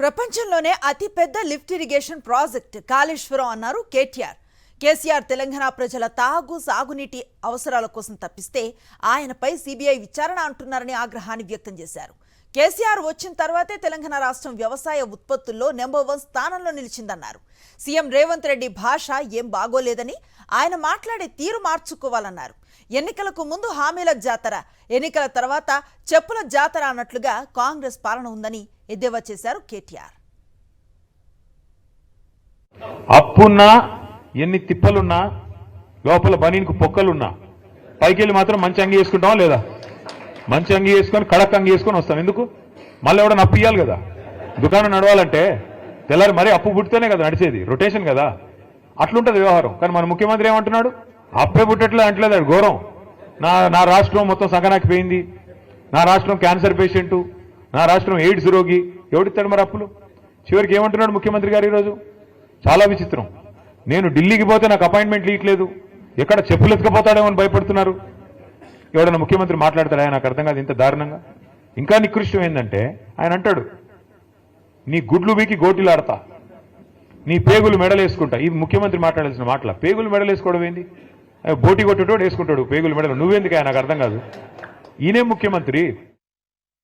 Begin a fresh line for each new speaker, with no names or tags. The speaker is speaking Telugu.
ప్రపంచంలోనే అతిపెద్ద లిఫ్ట్ ఇరిగేషన్ ప్రాజెక్ట్ కాళేశ్వరం అన్నారు కేటీఆర్. కేసీఆర్ తెలంగాణ ప్రజల తాగు సాగునీటి అవసరాల కోసం తప్పిస్తే ఆయనపై సిబిఐ విచారణ అంటున్నారని ఆగ్రహాన్ని వ్యక్తం చేశారు. కేసీఆర్ వచ్చిన తర్వాతే తెలంగాణ రాష్ట్రం వ్యవసాయ ఉత్పత్తుల్లో నెంబర్ 1 స్థానంలో నిలిచిందన్నారు. సీఎం రేవంత్ రెడ్డి భాష ఏం బాగోలేదని, ఆయన మాట్లాడే తీరు మార్చుకోవాలన్నారు. ఎన్నికలకు ముందు హామీల జాతర, ఎన్నికల తర్వాత చెప్పుల జాతర అన్నట్లుగా కాంగ్రెస్ పాలన ఉందని ఎద్దేవా చేశారు కేటీఆర్.
అప్పున్నా ఎన్ని తిప్పలున్నా లోపల బనీనికి పొక్కలున్నా పైకెళ్ళి మాత్రం మంచి అంగి వేసుకుంటాం లేదా? మంచి అంగి వేసుకొని కడక్ అంగి వేసుకొని వస్తాం. ఎందుకు? మళ్ళీ ఎవడన్నా అప్పు ఇవ్వాలి కదా. దుకాణం నడవాలంటే తెల్లారి మరీ అప్పు పుట్టితేనే కదా నడిచేది, రొటేషన్ కదా. అట్లుంటది వ్యవహారం. కానీ మన ముఖ్యమంత్రి ఏమంటున్నాడు? అప్పే పుట్టట్లేదు అంటలేదు. అది ఘోరం. నా రాష్ట్రం మొత్తం సంగనాకిపోయింది, నా రాష్ట్రం క్యాన్సర్ పేషెంటు, నా రాష్ట్రం ఎయిడ్స్ రోగి. ఎవడిస్తాడు మరి అప్పులు? చివరికి ఏమంటున్నాడు ముఖ్యమంత్రి గారు ఈరోజు? చాలా విచిత్రం. నేను ఢిల్లీకి పోతే నాకు అపాయింట్మెంట్లు ఇవ్వట్లేదు, ఎక్కడ చెప్పులు ఎత్తుకపోతాడేమో అని భయపడుతున్నారు. ఎవడన్నా ముఖ్యమంత్రి మాట్లాడతాడా? నాకు అర్థం కాదు ఇంత దారుణంగా. ఇంకా నికృష్టం ఏంటంటే ఆయన అంటాడు, నీ గుడ్లు వీకి గోటిలాడతా, నీ పేగులు మెడలేసుకుంటా. ఇది ముఖ్యమంత్రి మాట్లాడాల్సిన మాటల. పేగులు మెడలేసుకోవడం ఏంది? బోటి కొట్టేటోడు వేసుకుంటాడు పేగులు మెడలు. నువ్వెందుకు? నాకు అర్థం కాదు. ఈయనే ముఖ్యమంత్రి.